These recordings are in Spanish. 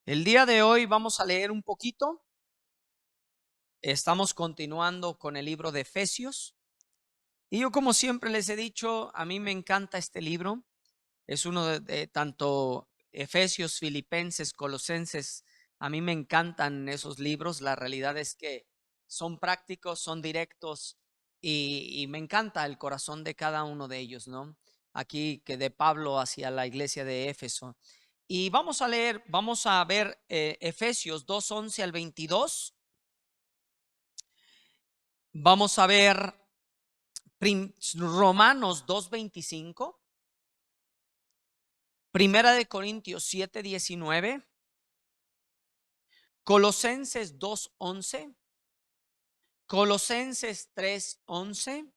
El día de hoy vamos a leer un poquito. Estamos continuando con el libro de Efesios. Y yo, como siempre les he dicho, a mí me encanta este libro. Es uno de tanto Efesios, Filipenses, Colosenses. A mí me encantan esos libros. La realidad es que son prácticos, son directos y me encanta el corazón de cada uno de ellos, ¿no? Aquí que de Pablo hacia la iglesia de Éfeso. Y vamos a ver Efesios 2:11 al 22. Vamos a ver Romanos 2:25. Primera de Corintios 7:19. Colosenses 2:11. Colosenses 3:11.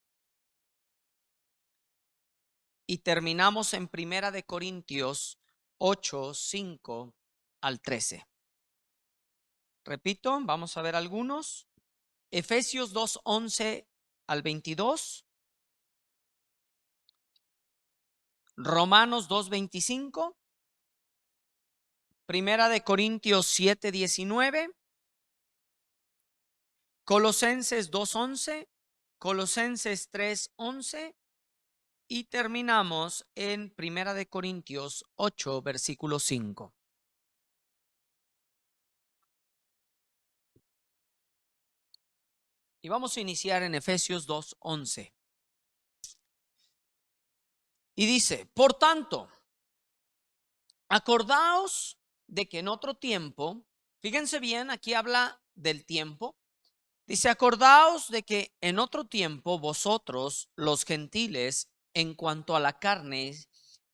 Y terminamos en Primera de Corintios 8:5 al 13. Repito, vamos a ver algunos. Efesios 2:11 al 22. Romanos 2:25. Primera de Corintios 7:19. Colosenses 2:11. Colosenses 3:11. Y terminamos en Primera de Corintios 8, versículo 5. Y vamos a iniciar en Efesios 2:11. Y dice: por tanto, acordaos de que en otro tiempo, fíjense bien, aquí habla del tiempo. Dice: acordaos de que en otro tiempo vosotros, los gentiles, en cuanto a la carne,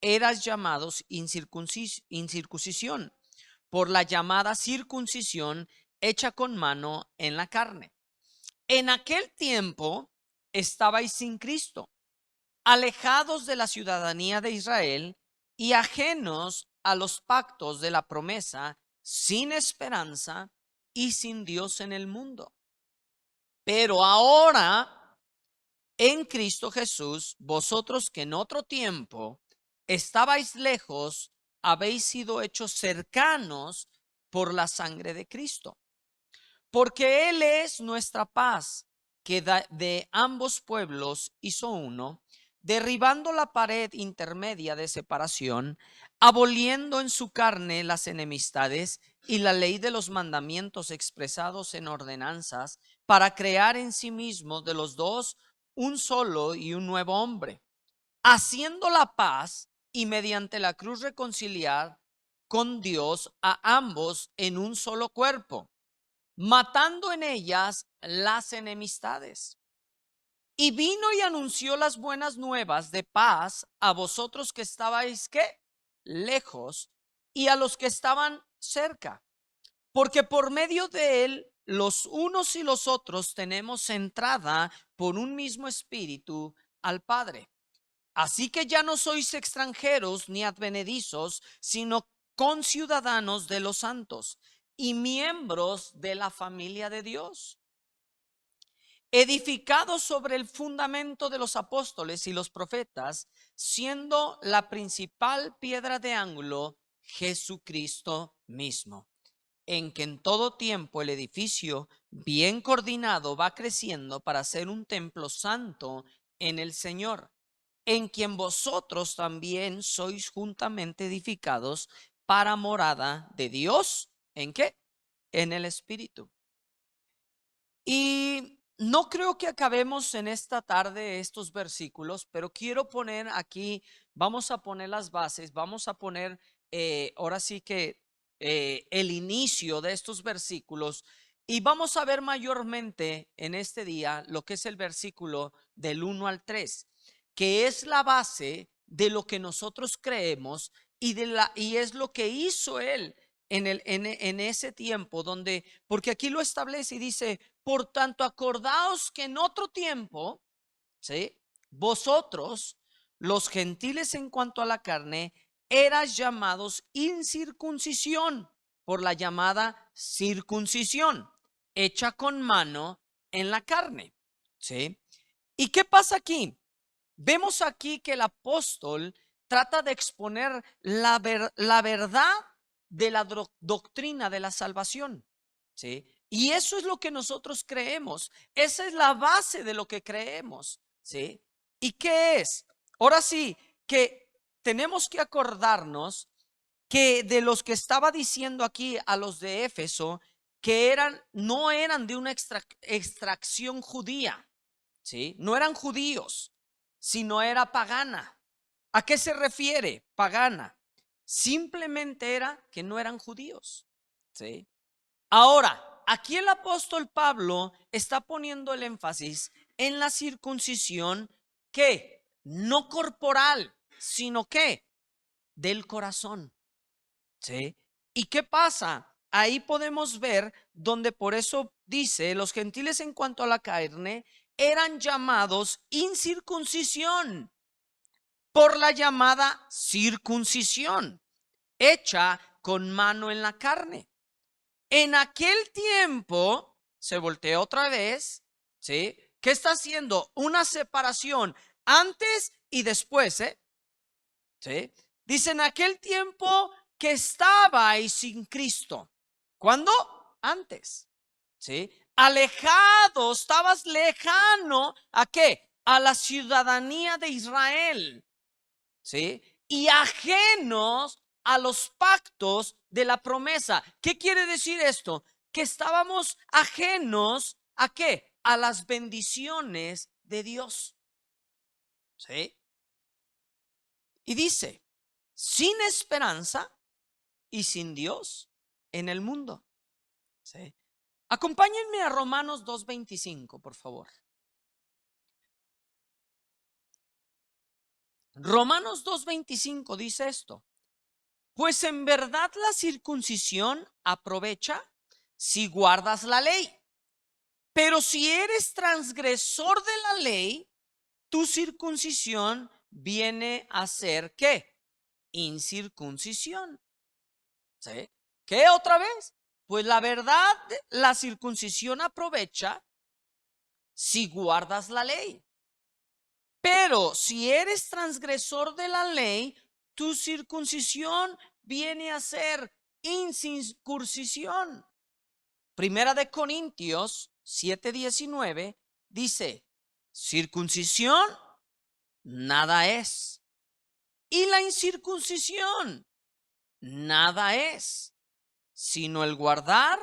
eras llamados incircuncisión por la llamada circuncisión hecha con mano en la carne. En aquel tiempo estabais sin Cristo, alejados de la ciudadanía de Israel y ajenos a los pactos de la promesa, sin esperanza y sin Dios en el mundo. Pero ahora, en Cristo Jesús, vosotros que en otro tiempo estabais lejos, habéis sido hechos cercanos por la sangre de Cristo. Porque Él es nuestra paz, que de ambos pueblos hizo uno, derribando la pared intermedia de separación, aboliendo en su carne las enemistades y la ley de los mandamientos expresados en ordenanzas, para crear en sí mismo de los dos un solo y un nuevo hombre, haciendo la paz y mediante la cruz reconciliar con Dios a ambos en un solo cuerpo, matando en ellas las enemistades. Y vino y anunció las buenas nuevas de paz a vosotros que estabais, ¿qué? Lejos, y a los que estaban cerca, porque por medio de él los unos y los otros tenemos entrada por un mismo espíritu al Padre. Así que ya no sois extranjeros ni advenedizos, sino conciudadanos de los santos y miembros de la familia de Dios, edificados sobre el fundamento de los apóstoles y los profetas, siendo la principal piedra de ángulo Jesucristo mismo, en que en todo tiempo el edificio bien coordinado va creciendo para ser un templo santo en el Señor, en quien vosotros también sois juntamente edificados para morada de Dios. ¿En qué? En el Espíritu. Y no creo que acabemos en esta tarde estos versículos, pero quiero poner aquí, vamos a poner las bases, vamos a poner ahora sí que el inicio de estos versículos, y vamos a ver mayormente en este día lo que es el versículo del 1 al 3, que es la base de lo que nosotros creemos y es lo que hizo él en ese tiempo donde, porque aquí lo establece y dice: por tanto, acordaos que en otro tiempo, ¿sí?, vosotros, los gentiles en cuanto a la carne, eras llamados incircuncisión por la llamada circuncisión hecha con mano en la carne, ¿sí? ¿Y qué pasa aquí? Vemos aquí que el apóstol trata de exponer la verdad de la doctrina de la salvación, ¿sí? Y eso es lo que nosotros creemos. Esa es la base de lo que creemos, ¿sí? ¿Y qué es? Ahora sí, que tenemos que acordarnos que de los que estaba diciendo aquí a los de Éfeso, que no eran de una extracción judía, ¿sí? No eran judíos, sino era pagana. ¿A qué se refiere pagana? Simplemente era que no eran judíos, ¿sí? Ahora, aquí el apóstol Pablo está poniendo el énfasis en la circuncisión que no corporal, sino que del corazón, ¿sí? ¿Y qué pasa? Ahí podemos ver donde por eso dice, los gentiles en cuanto a la carne eran llamados incircuncisión por la llamada circuncisión, hecha con mano en la carne. En aquel tiempo, se voltea otra vez, ¿sí? ¿Qué está haciendo? Una separación antes y después, ¿eh? ¿Sí? Dice, en aquel tiempo que estabais sin Cristo. ¿Cuándo? Antes, ¿sí? Alejado, estabas lejano, ¿a qué? A la ciudadanía de Israel, ¿sí? Y ajenos a los pactos de la promesa. ¿Qué quiere decir esto? Que estábamos ajenos ¿a qué? A las bendiciones de Dios, ¿sí? Y dice, sin esperanza y sin Dios en el mundo, ¿sí? Acompáñenme a Romanos 2:25, por favor. Romanos 2:25 dice esto: pues en verdad la circuncisión aprovecha si guardas la ley, pero si eres transgresor de la ley, tu circuncisión viene a ser ¿qué? Incircuncisión, ¿sí? ¿Qué otra vez? Pues la verdad, la circuncisión aprovecha si guardas la ley. Pero si eres transgresor de la ley, tu circuncisión viene a ser incircuncisión. Primera de Corintios 7:19 dice, circuncisión nada es, y la incircuncisión nada es, sino el guardar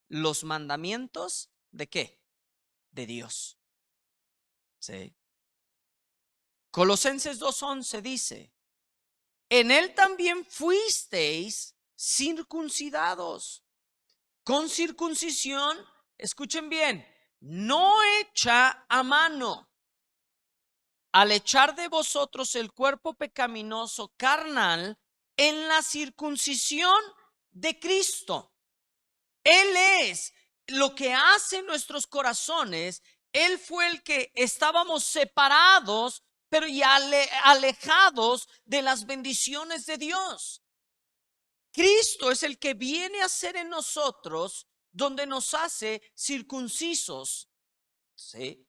los mandamientos ¿de qué? De Dios. ¿Sí? Colosenses 2:11 dice, en él también fuisteis circuncidados con circuncisión, escuchen bien, no hecha a mano, al echar de vosotros el cuerpo pecaminoso carnal en la circuncisión de Cristo. Él es lo que hace en nuestros corazones. Él fue el que estábamos separados, pero ya alejados de las bendiciones de Dios. Cristo es el que viene a ser en nosotros, donde nos hace circuncisos, ¿sí?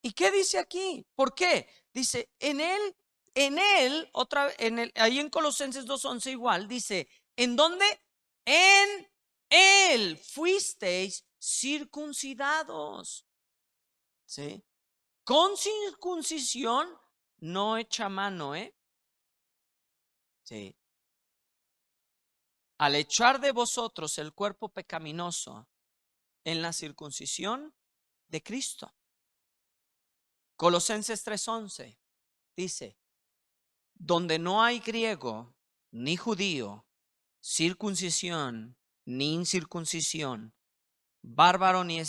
¿Y qué dice aquí? ¿Por qué? Dice, ahí en Colosenses 2:11 igual, dice, ¿en dónde? En él fuisteis circuncidados, ¿sí? Con circuncisión no hecha mano, Sí. Al echar de vosotros el cuerpo pecaminoso en la circuncisión de Cristo. Colosenses 3:11 dice, donde no hay griego ni judío, circuncisión ni incircuncisión, bárbaro ni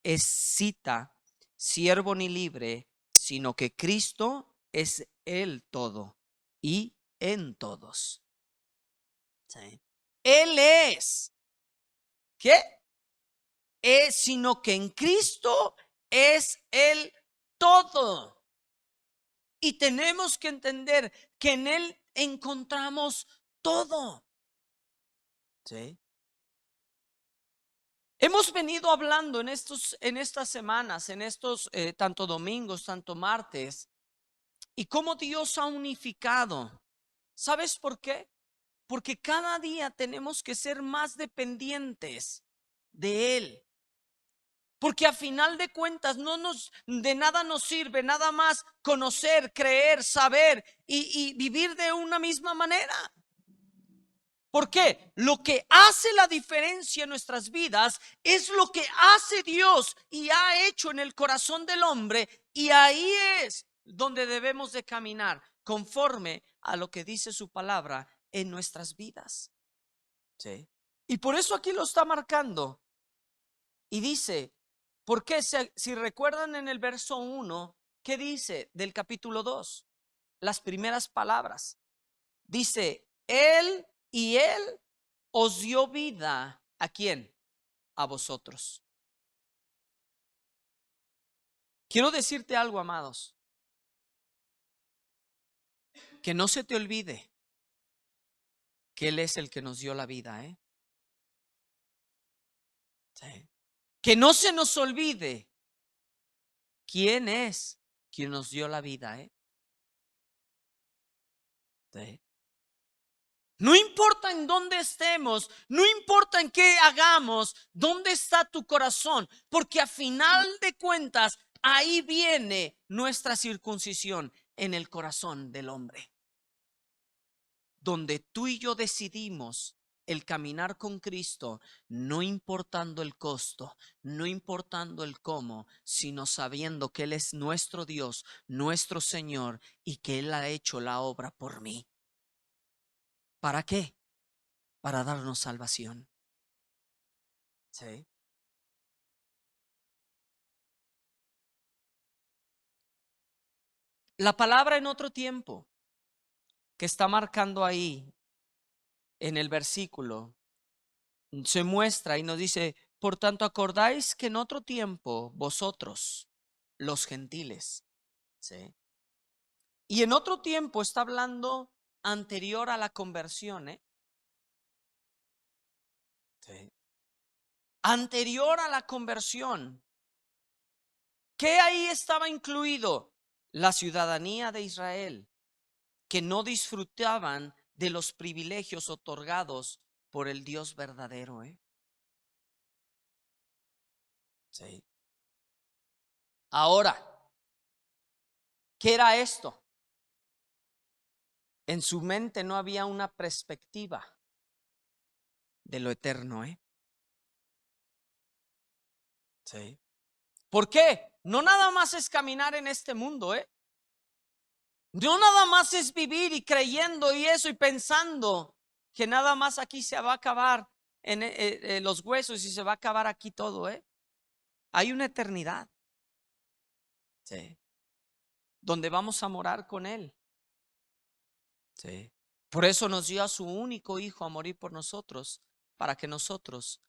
escita, siervo ni libre, sino que Cristo es el todo y en todos. ¿Sí? Él es, ¿qué? Sino que en Cristo es el todo. Y tenemos que entender que en Él encontramos todo. ¿Sí? Hemos venido hablando en estas semanas, en estos tanto domingos, tanto martes, y cómo Dios ha unificado. ¿Sabes por qué? Porque cada día tenemos que ser más dependientes de Él. Porque a final de cuentas de nada nos sirve nada más conocer, creer, saber y vivir de una misma manera. ¿Por qué? Lo que hace la diferencia en nuestras vidas es lo que hace Dios y ha hecho en el corazón del hombre, y ahí es donde debemos de caminar conforme a lo que dice su palabra en nuestras vidas. ¿Sí? Y por eso aquí lo está marcando y dice, ¿por qué? Si recuerdan en el verso 1, ¿qué dice del capítulo 2? Las primeras palabras. Dice, Él os dio vida. ¿A quién? A vosotros. Quiero decirte algo, amados. Que no se te olvide que Él es el que nos dio la vida, ¿eh? Sí. Que no se nos olvide quién es quien nos dio la vida, ¿eh? Sí. No importa en dónde estemos, no importa en qué hagamos, dónde está tu corazón, porque a final de cuentas ahí viene nuestra circuncisión, en el corazón del hombre, donde tú y yo decidimos el caminar con Cristo, no importando el costo, no importando el cómo, sino sabiendo que Él es nuestro Dios, nuestro Señor, y que Él ha hecho la obra por mí. ¿Para qué? Para darnos salvación. ¿Sí? La palabra en otro tiempo que está marcando ahí en el versículo se muestra y nos dice, por tanto acordáis que en otro tiempo vosotros, los gentiles, ¿sí? Y en otro tiempo está hablando anterior a la conversión, ¿eh? Sí. Anterior a la conversión. ¿Qué ahí estaba incluido? La ciudadanía de Israel, que no disfrutaban de los privilegios otorgados por el Dios verdadero, ¿eh? Sí. Ahora, ¿qué era esto? En su mente no había una perspectiva de lo eterno, ¿eh? Sí. ¿Por qué? No nada más es caminar en este mundo, ¿eh? No nada más es vivir y creyendo y eso y pensando que nada más aquí se va a acabar en los huesos y se va a acabar aquí todo, ¿eh? Hay una eternidad, sí, donde vamos a morar con Él. Sí. Por eso nos dio a su único Hijo a morir por nosotros, para que nosotros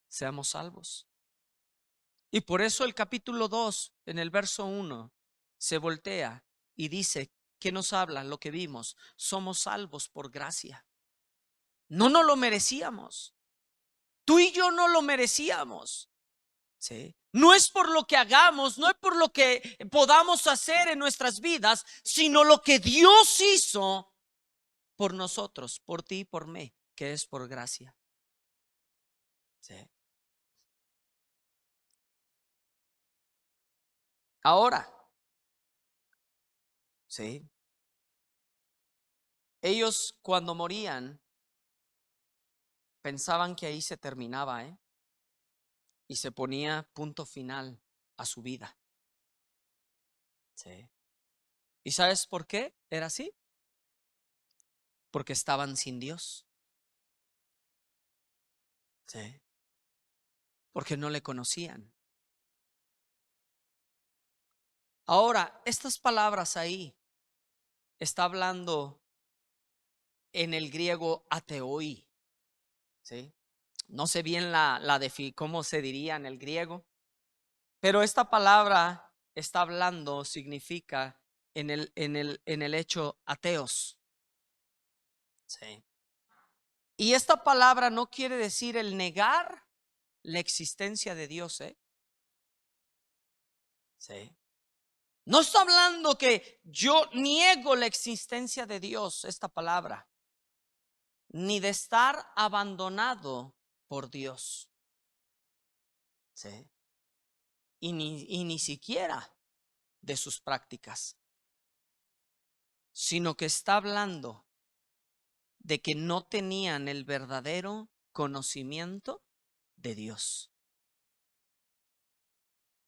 seamos salvos. Y por eso el capítulo 2, en el verso 1, se voltea y dice, ¿qué nos habla? Lo que vimos, somos salvos por gracia. No nos lo merecíamos. Tú y yo no lo merecíamos. ¿Sí? No es por lo que hagamos, no es por lo que podamos hacer en nuestras vidas, sino lo que Dios hizo por nosotros, por ti y por mí, que es por gracia. ¿Sí? Ahora, ¿sí? Ellos cuando morían pensaban que ahí se terminaba, ¿eh? Y se ponía punto final a su vida. ¿Sí? ¿Y sabes por qué era así? Porque estaban sin Dios. ¿Sí? Porque no le conocían. Ahora, estas palabras ahí está hablando en el griego ateoi, ¿sí? No sé bien cómo se diría en el griego, pero esta palabra está hablando, significa en el hecho ateos, ¿sí? Y esta palabra no quiere decir el negar la existencia de Dios, ¿eh? Sí. No está hablando que yo niego la existencia de Dios, esta palabra. ni de estar abandonado por Dios. ¿Sí? Y ni siquiera de sus prácticas, sino que está hablando de que no tenían el verdadero conocimiento de Dios.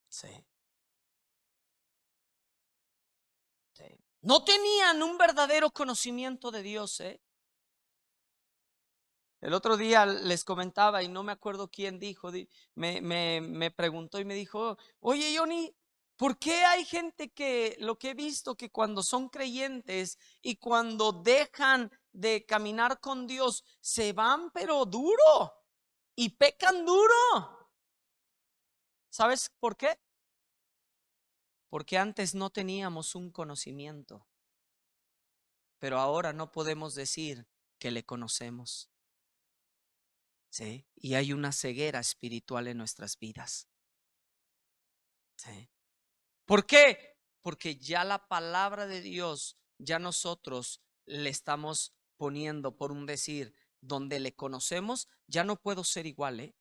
Sí. Sí. No tenían un verdadero conocimiento de Dios. El otro día les comentaba y no me acuerdo quién dijo, me preguntó y me dijo, oye Johnny, ¿por qué hay gente que lo que he visto que cuando son creyentes y cuando dejan de caminar con Dios se van pero duro y pecan duro? ¿Sabes por qué? Porque antes no teníamos un conocimiento, pero ahora no podemos decir que le conocemos. ¿Sí? Y hay una ceguera espiritual en nuestras vidas. ¿Sí? ¿Por qué? Porque ya la palabra de Dios, ya nosotros le estamos poniendo por un decir, donde le conocemos, ya no puedo ser igual, ¿eh?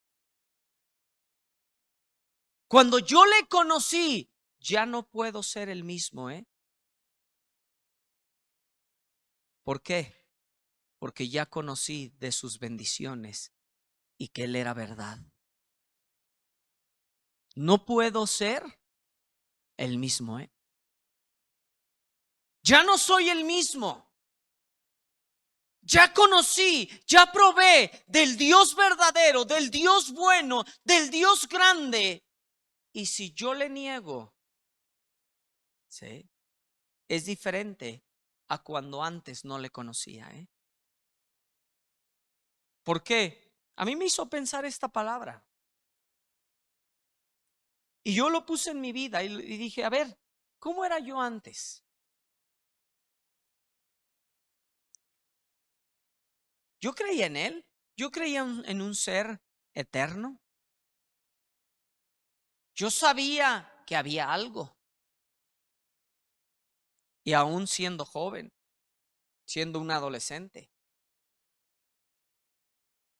Cuando yo le conocí, ya no puedo ser el mismo, ¿eh? ¿Por qué? Porque ya conocí de sus bendiciones y que Él era verdad. No puedo ser el mismo, ¿eh? Ya no soy el mismo. Ya conocí, ya probé del Dios verdadero, del Dios bueno, del Dios grande. Y si yo le niego, ¿sí? Es diferente a cuando antes no le conocía, ¿eh? ¿Por qué? A mí me hizo pensar esta palabra. Y yo lo puse en mi vida y dije, a ver, ¿cómo era yo antes? Yo creía en Él, yo creía en un ser eterno. Yo sabía que había algo. Y aún siendo joven, siendo un adolescente,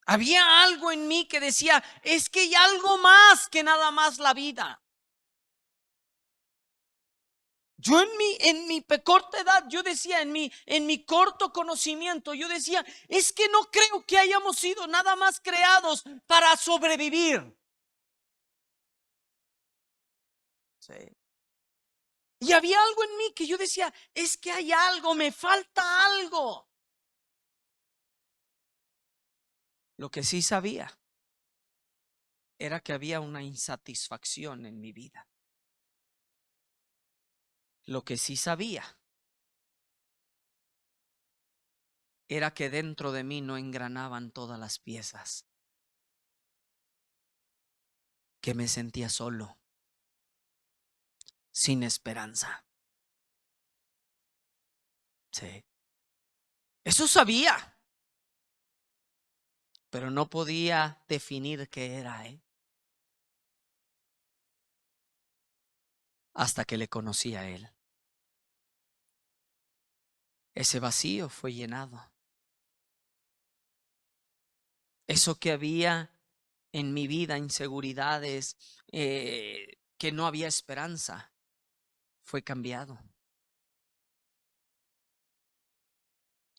había algo en mí que decía, es que hay algo más que nada más la vida. Yo en mi corta edad, yo decía, en mi corto conocimiento, yo decía, es que no creo que hayamos sido nada más creados para sobrevivir. Sí. Y había algo en mí que yo decía, es que hay algo, me falta algo. Lo que sí sabía era que había una insatisfacción en mi vida. Lo que sí sabía era que dentro de mí no engranaban todas las piezas, que me sentía solo, sin esperanza. Sí. Eso sabía, pero no podía definir qué era, hasta que le conocí a Él. Ese vacío fue llenado. Eso que había en mi vida, inseguridades, que no había esperanza, fue cambiado.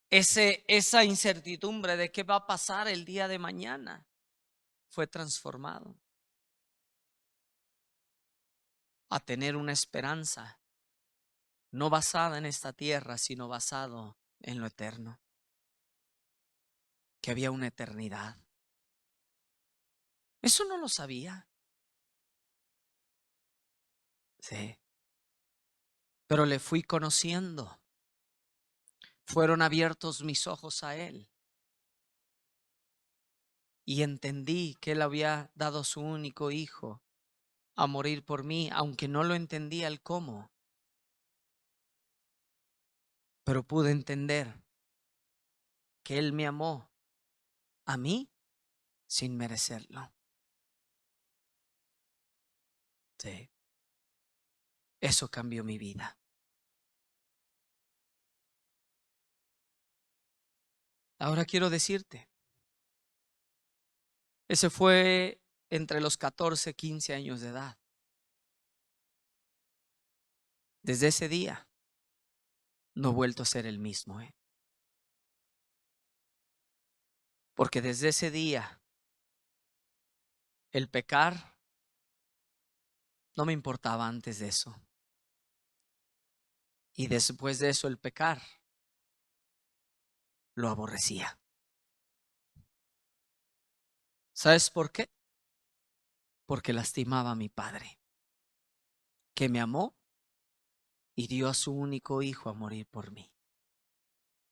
Esa incertidumbre de qué va a pasar el día de mañana fue transformado a tener una esperanza no basada en esta tierra, sino basado en lo eterno, que había una eternidad. Eso no lo sabía. Sí. Pero le fui conociendo. Fueron abiertos mis ojos a Él. Y entendí que Él había dado su único hijo a morir por mí, aunque no lo entendía el cómo. Pero pude entender que Él me amó a mí sin merecerlo. Sí. Eso cambió mi vida. Ahora quiero decirte, ese fue entre los 14, 15 años de edad. Desde ese día no he vuelto a ser el mismo, porque desde ese día el pecar no me importaba antes de eso. Y después de eso el pecar lo aborrecía. ¿Sabes por qué? Porque lastimaba a mi Padre, que me amó y dio a su único hijo a morir por mí.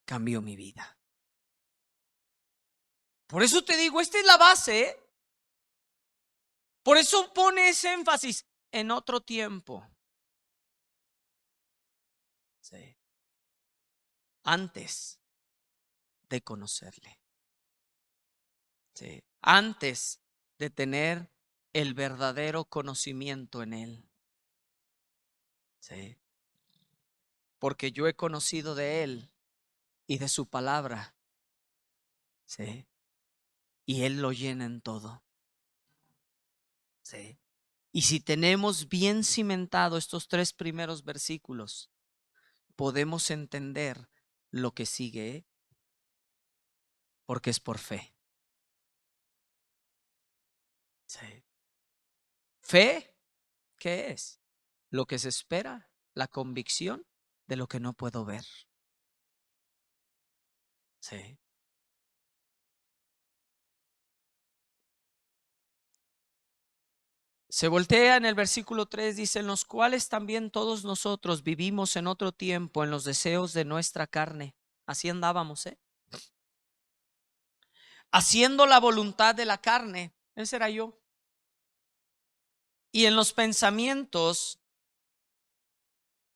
Cambió mi vida. Por eso te digo, esta es la base. Por eso pone ese énfasis en otro tiempo. Sí. Antes de conocerle. Sí. Antes de tener el verdadero conocimiento en él. Sí. Porque yo he conocido de él y de su palabra. Sí. Y él lo llena en todo. Sí. Y si tenemos bien cimentado estos 3 primeros versículos, podemos entender lo que sigue, porque es por fe. Sí. Fe, ¿qué es? Lo que se espera, la convicción de lo que no puedo ver. Sí. Se voltea en el versículo 3, dice, en los cuales también todos nosotros vivimos en otro tiempo en los deseos de nuestra carne. Así andábamos, haciendo la voluntad de la carne. Ese era yo. Y en los pensamientos,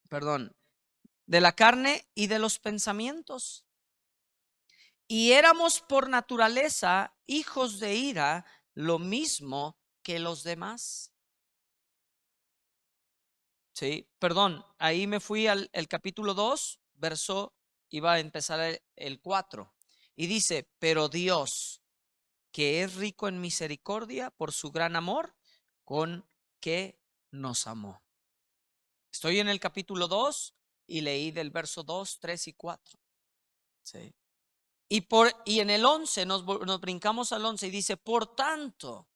de la carne y de los pensamientos. Y éramos por naturaleza hijos de ira, lo mismo que los demás. Sí, ahí me fui al el capítulo 2, iba a empezar el 4. Y dice, pero Dios, que es rico en misericordia por su gran amor, con que nos amó. Estoy en el capítulo 2 y leí del verso 2, 3 y 4. Sí. Y en el 11 nos brincamos al 11 y dice, por tanto,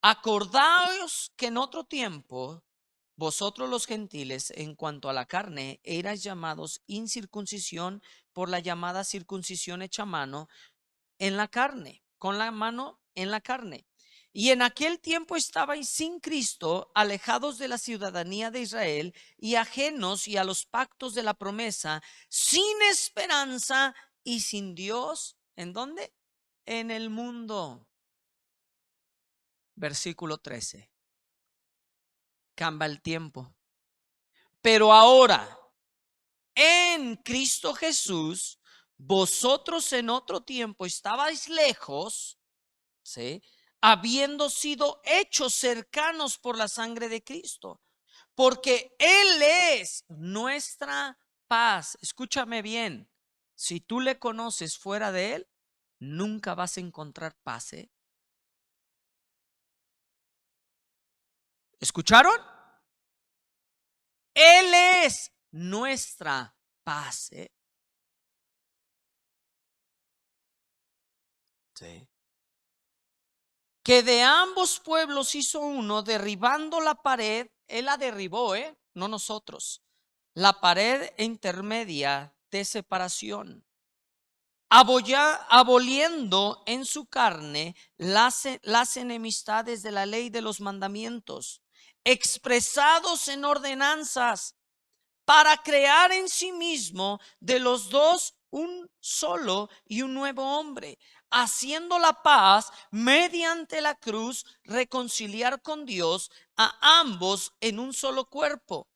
acordaos que en otro tiempo vosotros los gentiles en cuanto a la carne erais llamados incircuncisión por la llamada circuncisión hecha a mano en la carne, con la mano en la carne. Y en aquel tiempo estabais sin Cristo, alejados de la ciudadanía de Israel y ajenos y a los pactos de la promesa, sin esperanza y sin Dios. ¿En dónde? En el mundo. Versículo 13. Cambia el tiempo. Pero ahora, en Cristo Jesús, vosotros en otro tiempo estabais lejos, ¿sí?, habiendo sido hechos cercanos por la sangre de Cristo, porque Él es nuestra paz. Escúchame bien, si tú le conoces fuera de Él, nunca vas a encontrar paz. ¿Escucharon? Él es nuestra paz. Sí. Que de ambos pueblos hizo uno, derribando la pared. Él la derribó, no nosotros. La pared intermedia de separación, aboliendo en su carne las enemistades de la ley de los mandamientos, expresados en ordenanzas, para crear en sí mismo de los dos un solo y un nuevo hombre, haciendo la paz mediante la cruz, reconciliar con Dios a ambos en un solo cuerpo.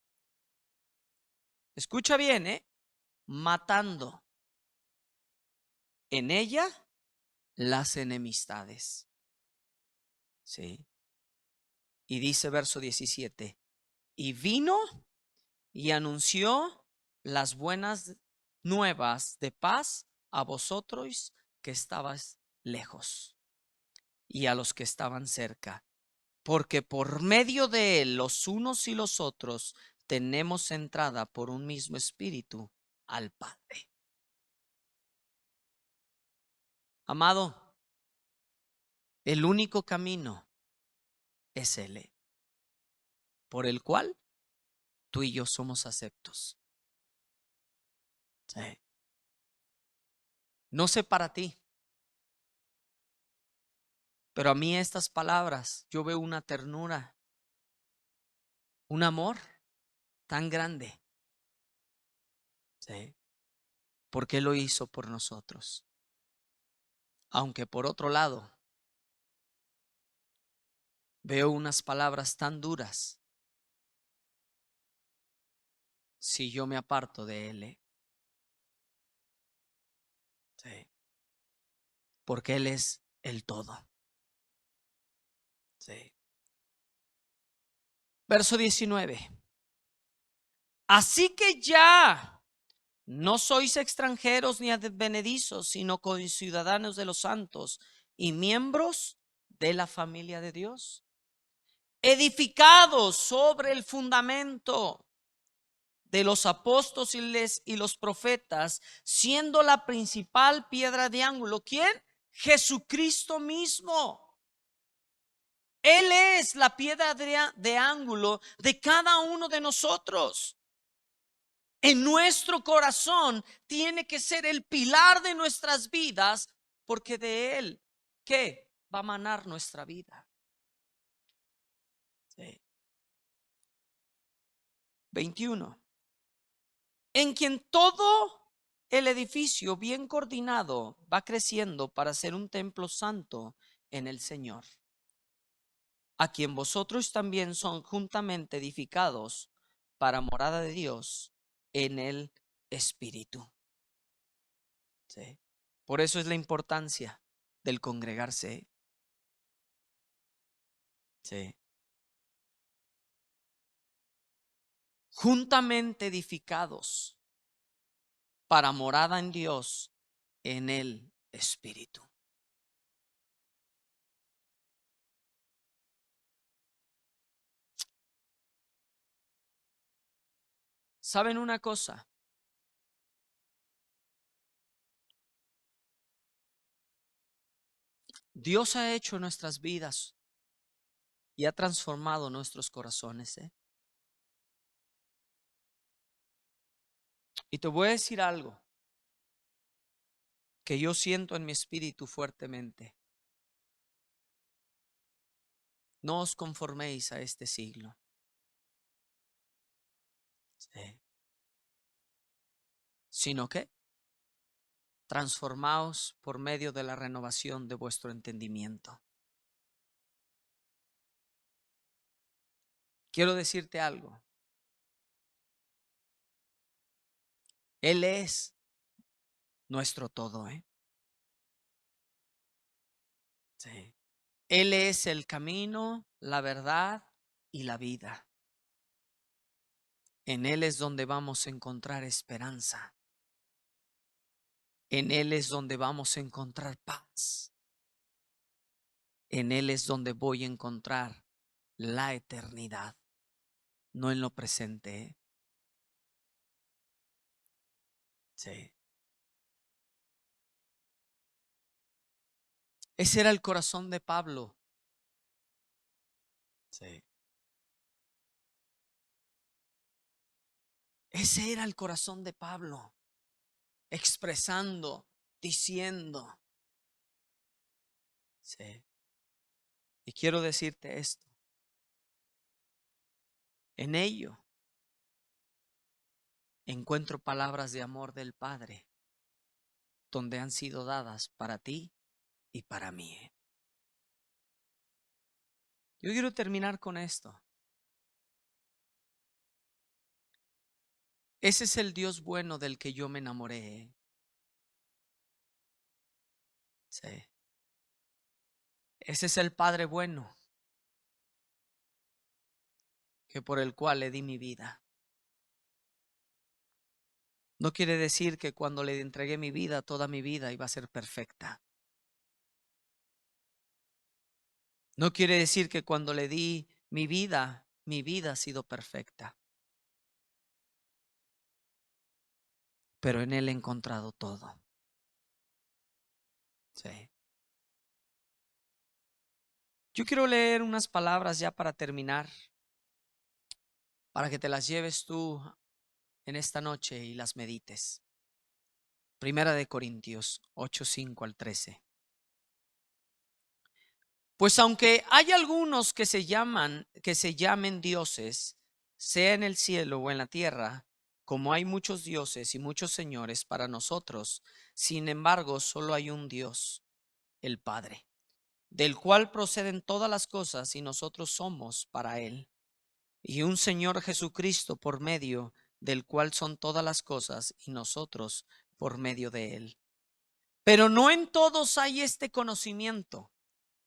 Escucha bien, matando en ella las enemistades. Sí. Y dice verso 17, y vino y anunció las buenas nuevas de paz a vosotros que estabais lejos y a los que estaban cerca, porque por medio de él los unos y los otros tenemos entrada por un mismo espíritu al Padre. Amado, el único camino es Él, por el cual tú y yo somos aceptos. Sí. No sé para ti, pero a mí estas palabras, yo veo una ternura, un amor tan grande. Sí. Porque lo hizo por nosotros. Aunque por otro lado, veo unas palabras tan duras si yo me aparto de Él. Sí. Porque Él es el todo. Sí. Verso 19. Así que ya no sois extranjeros ni advenedizos, sino conciudadanos de los santos y miembros de la familia de Dios, edificados sobre el fundamento de los apóstoles y los profetas, siendo la principal piedra de ángulo. ¿Quién? Jesucristo mismo. Él es la piedra de ángulo de cada uno de nosotros. En nuestro corazón tiene que ser el pilar de nuestras vidas, porque de Él, ¿qué? Va a manar nuestra vida. Sí. 21. En quien todo el edificio bien coordinado va creciendo para ser un templo santo en el Señor, a quien vosotros también son juntamente edificados para morada de Dios en el Espíritu. Sí. Por eso es la importancia del congregarse. Sí. Juntamente edificados para morada en Dios en el Espíritu. ¿Saben una cosa? Dios ha hecho nuestras vidas y ha transformado nuestros corazones. Y te voy a decir algo que yo siento en mi espíritu fuertemente. No os conforméis a este siglo. Sí. Sino que transformaos por medio de la renovación de vuestro entendimiento. Quiero decirte algo. Él es nuestro todo. Sí. Él es el camino, la verdad y la vida. En Él es donde vamos a encontrar esperanza. En Él es donde vamos a encontrar paz. En Él es donde voy a encontrar la eternidad, no en lo presente. Sí. Ese era el corazón de Pablo. Sí. Ese era el corazón de Pablo, expresando, diciendo. Sí. Y quiero decirte esto. En ello encuentro palabras de amor del Padre, donde han sido dadas para ti y para mí. Yo quiero terminar con esto. Ese es el Dios bueno del que yo me enamoré. Sí. Ese es el Padre bueno que por el cual le di mi vida. No quiere decir que cuando le entregué mi vida, toda mi vida iba a ser perfecta. No quiere decir que cuando le di mi vida ha sido perfecta. Pero en Él he encontrado todo. Sí. Yo quiero leer unas palabras ya para terminar, para que te las lleves tú en esta noche y las medites. Primera de Corintios 8:5 al 13. Pues aunque hay algunos que se llamen dioses, sea en el cielo o en la tierra, como hay muchos dioses y muchos señores para nosotros, sin embargo, solo hay un Dios, el Padre, del cual proceden todas las cosas y nosotros somos para Él, y un Señor Jesucristo por medio del cual son todas las cosas y nosotros por medio de Él. Pero no en todos hay este conocimiento,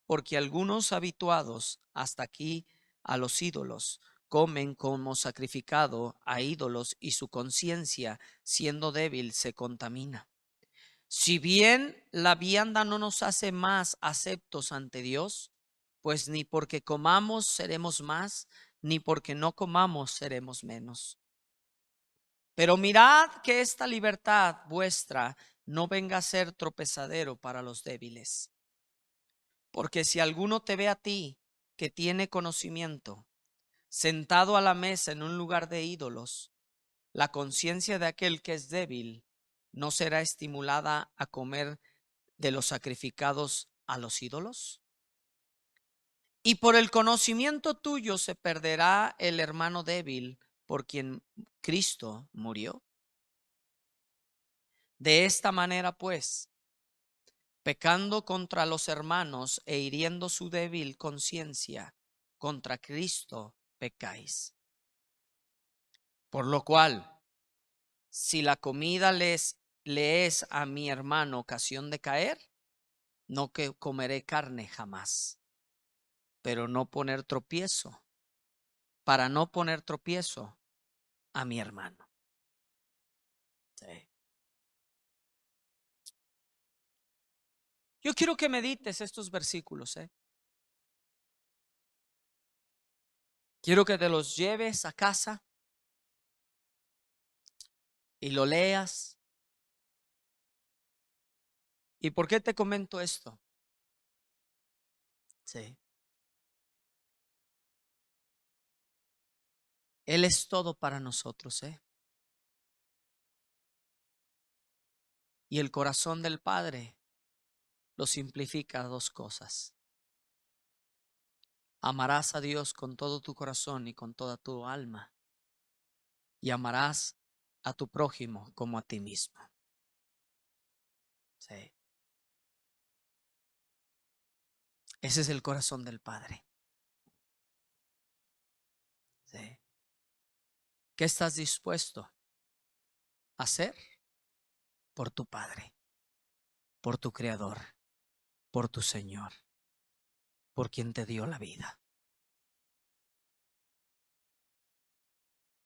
porque algunos habituados hasta aquí a los ídolos comen como sacrificado a ídolos y su conciencia, siendo débil, se contamina. Si bien la vianda no nos hace más aceptos ante Dios, pues ni porque comamos seremos más, ni porque no comamos seremos menos. Pero mirad que esta libertad vuestra no venga a ser tropezadero para los débiles. Porque si alguno te ve a ti que tiene conocimiento, sentado a la mesa en un lugar de ídolos, la conciencia de aquel que es débil no será estimulada a comer de los sacrificados a los ídolos. Y por el conocimiento tuyo se perderá el hermano débil por quien Cristo murió. De esta manera, pues, pecando contra los hermanos e hiriendo su débil conciencia, contra Cristo pecáis. Por lo cual, si la comida le es a mi hermano ocasión de caer, no que comeré carne jamás, pero no poner tropiezo, para no poner tropiezo a mi hermano. Sí. Yo quiero que medites estos versículos. Quiero que te los lleves a casa y lo leas. ¿Y por qué te comento esto? Sí. Él es todo para nosotros, ¿eh? Y el corazón del Padre lo simplifica a dos cosas. Amarás a Dios con todo tu corazón y con toda tu alma. Y amarás a tu prójimo como a ti mismo. Sí. Ese es el corazón del Padre. Sí. ¿Qué estás dispuesto a hacer por tu Padre, por tu Creador, por tu Señor, por quien te dio la vida?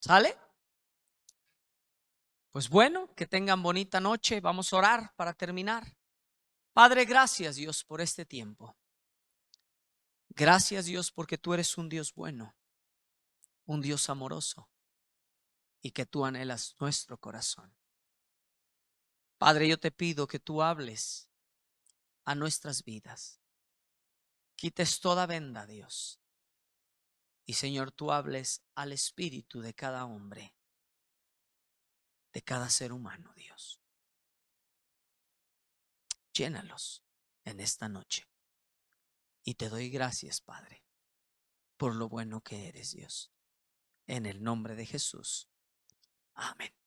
¿Sale? Pues bueno, que tengan bonita noche. Vamos a orar para terminar. Padre, gracias Dios por este tiempo. Gracias Dios porque tú eres un Dios bueno, un Dios amoroso y que tú anhelas nuestro corazón. Padre, yo te pido que tú hables a nuestras vidas. Quites toda venda, Dios. Y Señor, tú hables al espíritu de cada hombre, de cada ser humano, Dios. Llénalos en esta noche. Y te doy gracias, Padre, por lo bueno que eres, Dios. En el nombre de Jesús. Amén.